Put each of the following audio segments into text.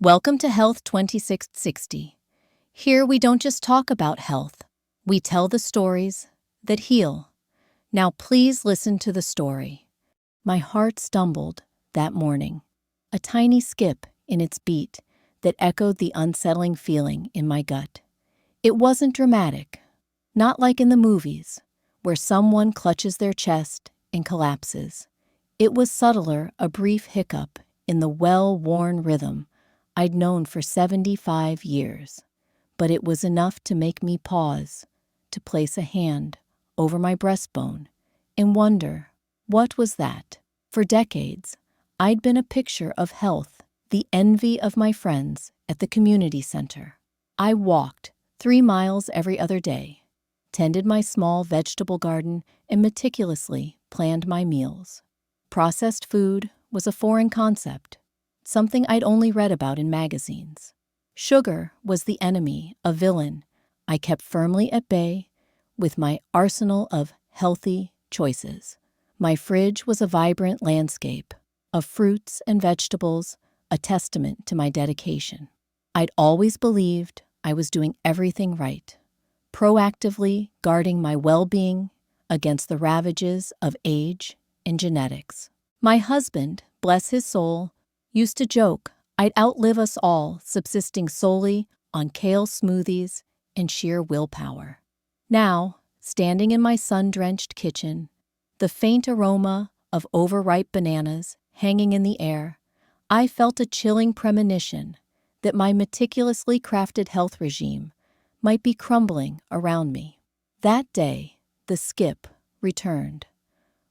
Welcome to Health 2660. Here we don't just talk about health, we tell the stories that heal. Now please listen to the story. My heart stumbled that morning, a tiny skip in its beat that echoed the unsettling feeling in my gut. It wasn't dramatic, not like in the movies, where someone clutches their chest and collapses. It was subtler, a brief hiccup in the well-worn rhythm I'd known for 75 years. But it was enough to make me pause, to place a hand over my breastbone, and wonder, what was that? For decades, I'd been a picture of health, the envy of my friends at the community center. I walked 3 miles every other day, tended my small vegetable garden, and meticulously planned my meals. Processed food was a foreign concept, something I'd only read about in magazines. Sugar was the enemy, a villain I kept firmly at bay with my arsenal of healthy choices. My fridge was a vibrant landscape of fruits and vegetables, a testament to my dedication. I'd always believed I was doing everything right, proactively guarding my well-being against the ravages of age and genetics. My husband, bless his soul, used to joke I'd outlive us all, subsisting solely on kale smoothies and sheer willpower. Now, standing in my sun-drenched kitchen, the faint aroma of overripe bananas hanging in the air, I felt a chilling premonition that my meticulously crafted health regime might be crumbling around me. That day, the skip returned,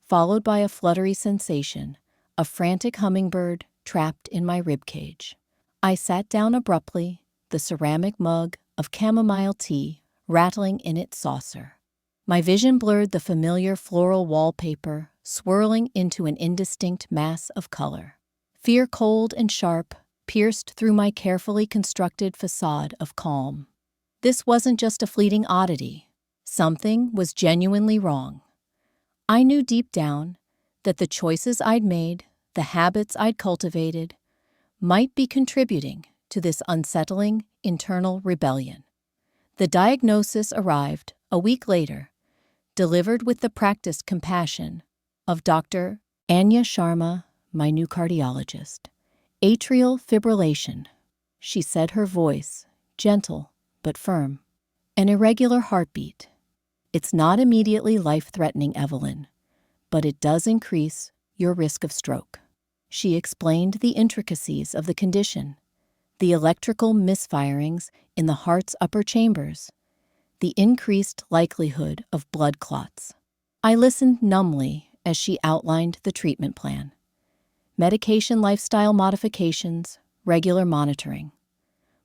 followed by a fluttery sensation, a frantic hummingbird trapped in my ribcage. I sat down abruptly, the ceramic mug of chamomile tea rattling in its saucer. My vision blurred, the familiar floral wallpaper swirling into an indistinct mass of color. Fear, cold and sharp, pierced through my carefully constructed facade of calm. This wasn't just a fleeting oddity. Something was genuinely wrong. I knew deep down that the choices I'd made, the habits I'd cultivated, might be contributing to this unsettling internal rebellion. The diagnosis arrived a week later, delivered with the practiced compassion of Dr. Anya Sharma, my new cardiologist. Atrial fibrillation, she said, her voice gentle but firm. An irregular heartbeat. It's not immediately life-threatening, Evelyn, but it does increase your risk of stroke. She explained the intricacies of the condition, the electrical misfirings in the heart's upper chambers, the increased likelihood of blood clots. I listened numbly as she outlined the treatment plan. Medication, lifestyle modifications, regular monitoring.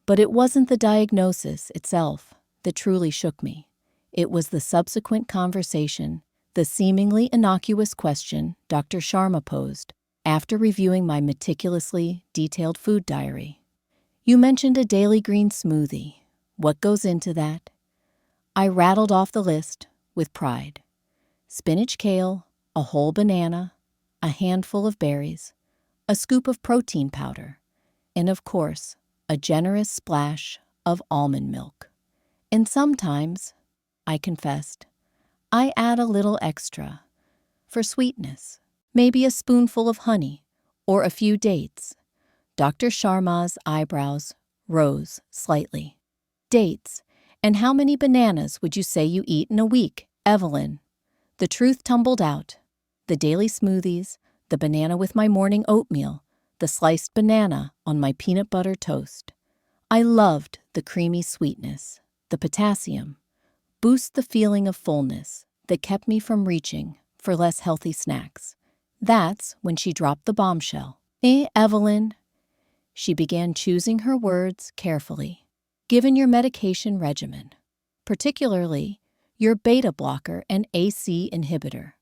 But it wasn't the diagnosis itself that truly shook me. It was the subsequent conversation, the seemingly innocuous question Dr. Sharma posed after reviewing my meticulously detailed food diary. You mentioned a daily green smoothie. What goes into that? I rattled off the list with pride. Spinach, kale, a whole banana, a handful of berries, a scoop of protein powder, and of course, a generous splash of almond milk. And sometimes, I confessed, I add a little extra for sweetness. Maybe a spoonful of honey or a few dates. Dr. Sharma's eyebrows rose slightly. Dates? And how many bananas would you say you eat in a week, Evelyn? The truth tumbled out. The daily smoothies, the banana with my morning oatmeal, the sliced banana on my peanut butter toast. I loved the creamy sweetness, the potassium, boost the feeling of fullness that kept me from reaching for less healthy snacks. That's when she dropped the bombshell. Evelyn, she began choosing her words carefully. Given your medication regimen, particularly your beta blocker and AC inhibitor,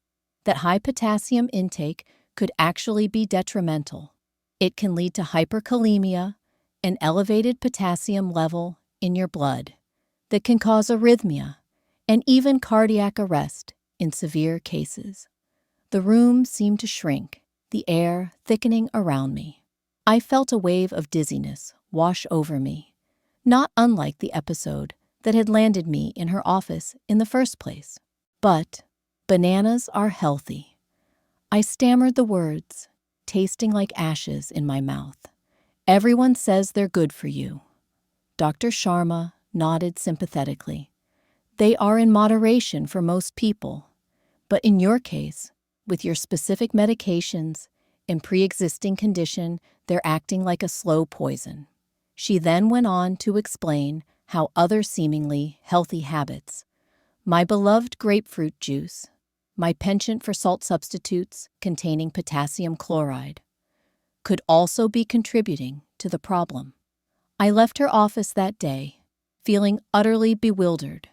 that high potassium intake could actually be detrimental. It can lead to hyperkalemia, an elevated potassium level in your blood that can cause arrhythmia and even cardiac arrest in severe cases. The room seemed to shrink, the air thickening around me. I felt a wave of dizziness wash over me, not unlike the episode that had landed me in her office in the first place. But bananas are healthy. I stammered the words, tasting like ashes in my mouth. Everyone says they're good for you. Dr. Sharma nodded sympathetically. They are in moderation for most people. But in your case, with your specific medications and pre-existing condition, they're acting like a slow poison. She then went on to explain how other seemingly healthy habits, my beloved grapefruit juice, my penchant for salt substitutes containing potassium chloride, could also be contributing to the problem. I left her office that day, feeling utterly bewildered.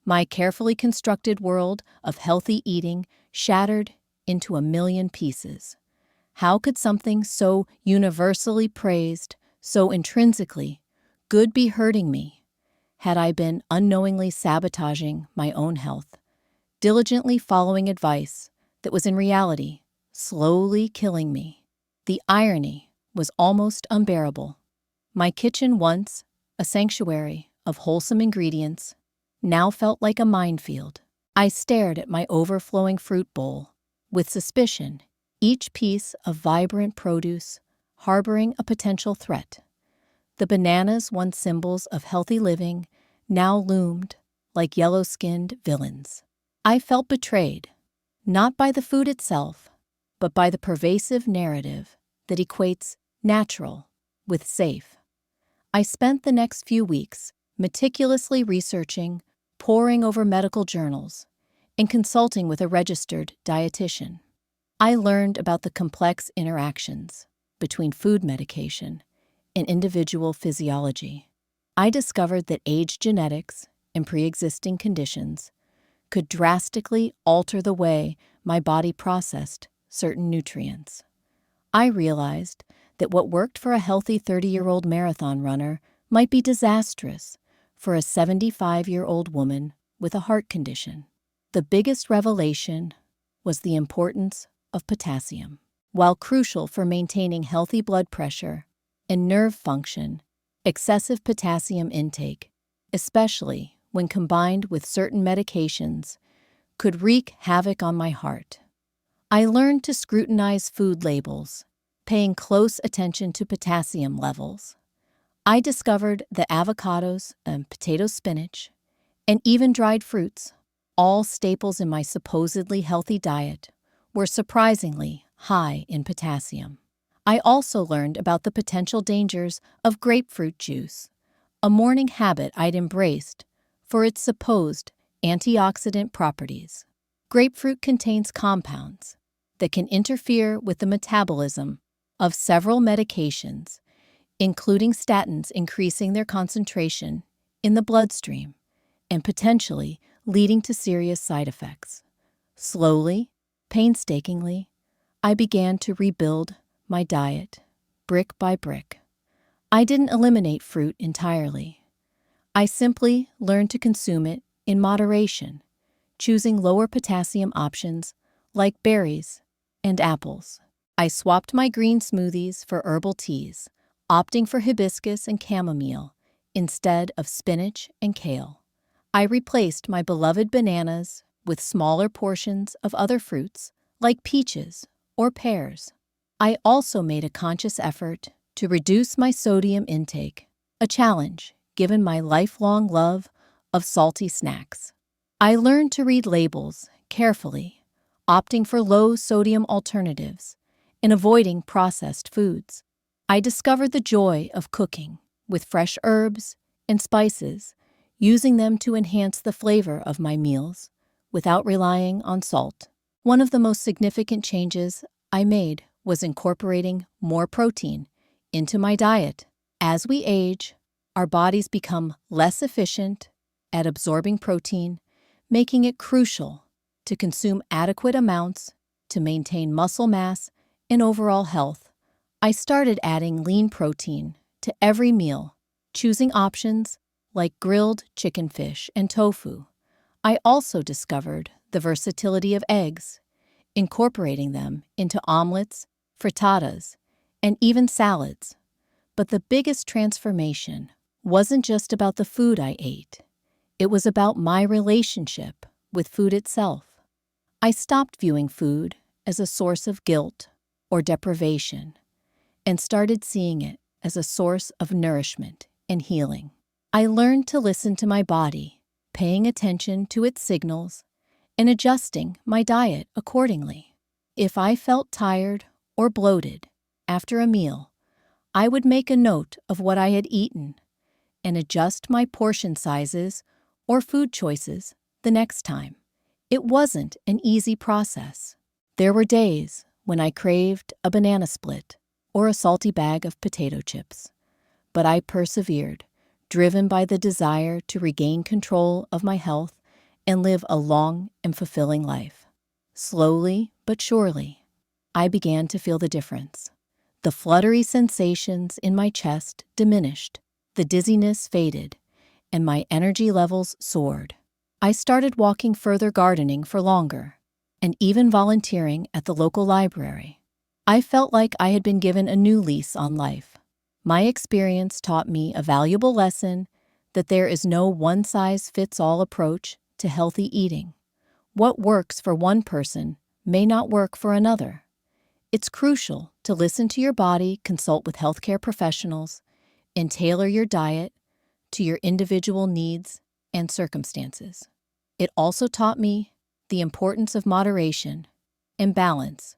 My carefully constructed world of healthy eating shattered into a million pieces. How could something so universally praised, so intrinsically good be hurting me? Had I been unknowingly sabotaging my own health, diligently following advice that was in reality slowly killing me? The irony was almost unbearable. My kitchen, once a sanctuary of wholesome ingredients, now felt like a minefield. I stared at my overflowing fruit bowl with suspicion, each piece of vibrant produce harboring a potential threat. The bananas, once symbols of healthy living, now loomed like yellow-skinned villains. I felt betrayed, not by the food itself, but by the pervasive narrative that equates natural with safe. I spent the next few weeks meticulously researching, poring over medical journals, and consulting with a registered dietitian. I learned about the complex interactions between food medication and individual physiology. I discovered that age, genetics, and pre-existing conditions could drastically alter the way my body processed certain nutrients. I realized that what worked for a healthy 30-year-old marathon runner might be disastrous for a 75-year-old woman with a heart condition. The biggest revelation was the importance of potassium. While crucial for maintaining healthy blood pressure and nerve function, excessive potassium intake, especially when combined with certain medications, could wreak havoc on my heart. I learned to scrutinize food labels, paying close attention to potassium levels. I discovered that avocados and potato spinach, and even dried fruits, all staples in my supposedly healthy diet, were surprisingly high in potassium. I also learned about the potential dangers of grapefruit juice, a morning habit I'd embraced for its supposed antioxidant properties. Grapefruit contains compounds that can interfere with the metabolism of several medications, including statins, increasing their concentration in the bloodstream and potentially leading to serious side effects. Slowly, painstakingly, I began to rebuild my diet, brick by brick. I didn't eliminate fruit entirely. I simply learned to consume it in moderation, choosing lower potassium options like berries and apples. I swapped my green smoothies for herbal teas, opting for hibiscus and chamomile instead of spinach and kale. I replaced my beloved bananas with smaller portions of other fruits like peaches or pears. I also made a conscious effort to reduce my sodium intake, a challenge given my lifelong love of salty snacks. I learned to read labels carefully, opting for low-sodium alternatives and avoiding processed foods. I discovered the joy of cooking with fresh herbs and spices, using them to enhance the flavor of my meals without relying on salt. One of the most significant changes I made was incorporating more protein into my diet. As we age, our bodies become less efficient at absorbing protein, making it crucial to consume adequate amounts to maintain muscle mass and overall health. I started adding lean protein to every meal, choosing options like grilled chicken, fish, and tofu. I also discovered the versatility of eggs, incorporating them into omelets, frittatas, and even salads. But the biggest transformation wasn't just about the food I ate. It was about my relationship with food itself. I stopped viewing food as a source of guilt or deprivation and started seeing it as a source of nourishment and healing. I learned to listen to my body, paying attention to its signals and adjusting my diet accordingly. If I felt tired or bloated after a meal, I would make a note of what I had eaten and adjust my portion sizes or food choices the next time. It wasn't an easy process. There were days when I craved a banana split or a salty bag of potato chips, but I persevered, driven by the desire to regain control of my health and live a long and fulfilling life. Slowly but surely, I began to feel the difference. The fluttery sensations in my chest diminished, the dizziness faded, and my energy levels soared. I started walking further, gardening for longer, and even volunteering at the local library. I felt like I had been given a new lease on life. My experience taught me a valuable lesson that there is no one-size-fits-all approach to healthy eating. What works for one person may not work for another. It's crucial to listen to your body, consult with healthcare professionals, and tailor your diet to your individual needs and circumstances. It also taught me the importance of moderation and balance.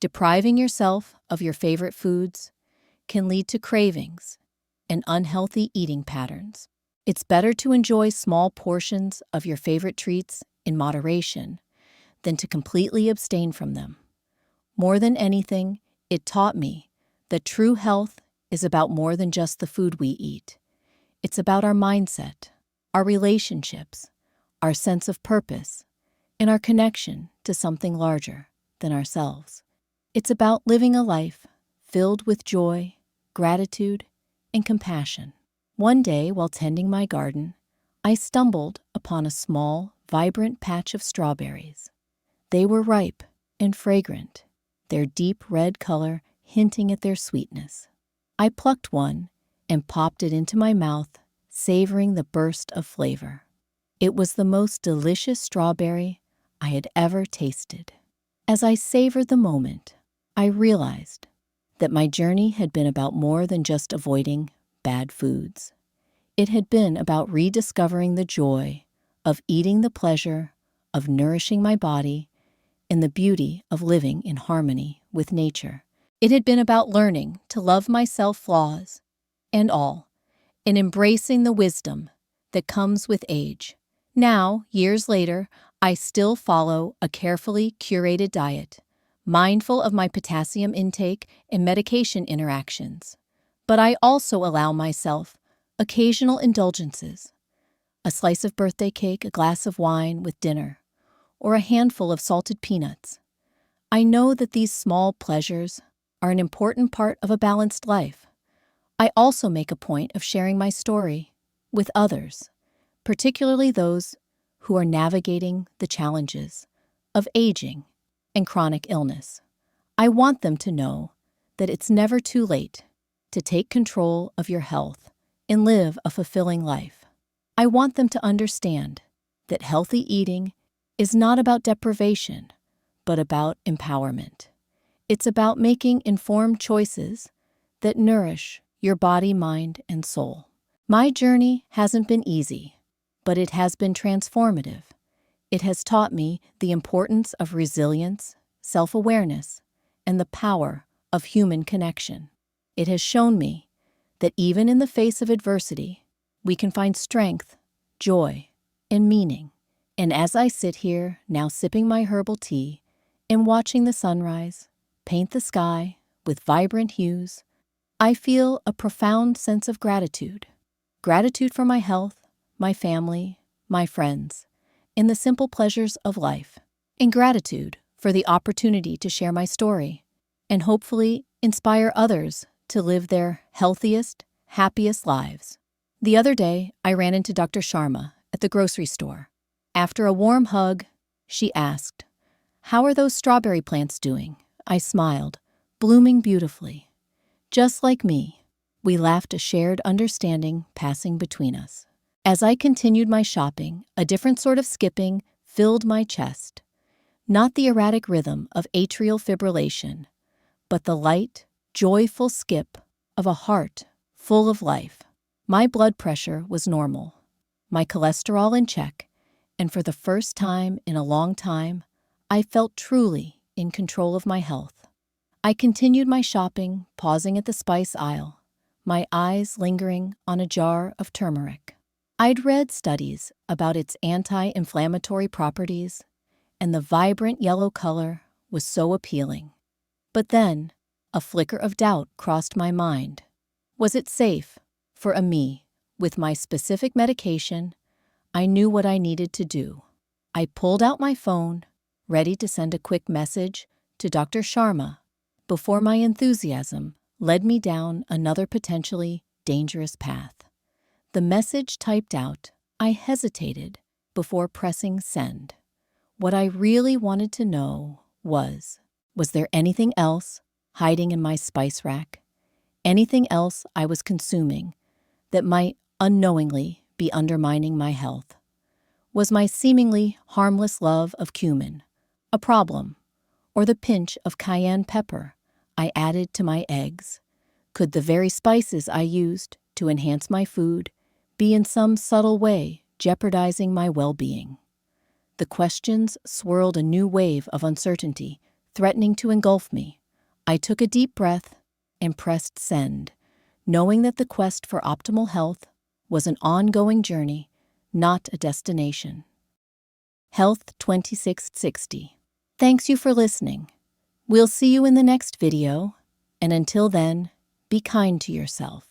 Depriving yourself of your favorite foods can lead to cravings and unhealthy eating patterns. It's better to enjoy small portions of your favorite treats in moderation than to completely abstain from them. More than anything, it taught me that true health is about more than just the food we eat. It's about our mindset, our relationships, our sense of purpose, and our connection to something larger than ourselves. It's about living a life filled with joy, gratitude, and compassion. One day, while tending my garden, I stumbled upon a small, vibrant patch of strawberries. They were ripe and fragrant, their deep red color hinting at their sweetness. I plucked one and popped it into my mouth, savoring the burst of flavor. It was the most delicious strawberry I had ever tasted. As I savored the moment, I realized that my journey had been about more than just avoiding bad foods. It had been about rediscovering the joy of eating, the pleasure of nourishing my body, and the beauty of living in harmony with nature. It had been about learning to love myself, flaws and all, and embracing the wisdom that comes with age. Now, years later, I still follow a carefully curated diet, mindful of my potassium intake and medication interactions. But I also allow myself occasional indulgences, a slice of birthday cake, a glass of wine with dinner, or a handful of salted peanuts. I know that these small pleasures are an important part of a balanced life. I also make a point of sharing my story with others, particularly those who are navigating the challenges of aging and chronic illness. I want them to know that it's never too late to take control of your health and live a fulfilling life. I want them to understand that healthy eating is not about deprivation, but about empowerment. It's about making informed choices that nourish your body, mind, and soul. My journey hasn't been easy, but it has been transformative. It has taught me the importance of resilience, self-awareness, and the power of human connection. It has shown me that even in the face of adversity, we can find strength, joy, and meaning. And as I sit here now sipping my herbal tea and watching the sunrise paint the sky with vibrant hues, I feel a profound sense of gratitude. Gratitude for my health, my family, my friends, and the simple pleasures of life. And gratitude for the opportunity to share my story and hopefully inspire others to live their healthiest, happiest lives. The other day, I ran into Dr. Sharma at the grocery store. After a warm hug, she asked, "How are those strawberry plants doing?" I smiled, "Blooming beautifully. Just like me." We laughed, a shared understanding passing between us. As I continued my shopping, a different sort of skipping filled my chest. Not the erratic rhythm of atrial fibrillation, but the light, joyful skip of a heart full of life. My blood pressure was normal, my cholesterol in check, and for the first time in a long time, I felt truly in control of my health. I continued my shopping, pausing at the spice aisle, my eyes lingering on a jar of turmeric. I'd read studies about its anti-inflammatory properties, and the vibrant yellow color was so appealing. But then, a flicker of doubt crossed my mind. Was it safe for me? With my specific medication, I knew what I needed to do. I pulled out my phone, ready to send a quick message to Dr. Sharma, before my enthusiasm led me down another potentially dangerous path. The message typed out, I hesitated before pressing send. What I really wanted to know was there anything else hiding in my spice rack? Anything else I was consuming that might unknowingly be undermining my health? Was my seemingly harmless love of cumin a problem? Or the pinch of cayenne pepper I added to my eggs? Could the very spices I used to enhance my food be in some subtle way jeopardizing my well-being? The questions swirled a new wave of uncertainty, threatening to engulf me. I took a deep breath and pressed send, knowing that the quest for optimal health was an ongoing journey, not a destination. Health 2660. Thanks you for listening. We'll see you in the next video, and until then, be kind to yourself.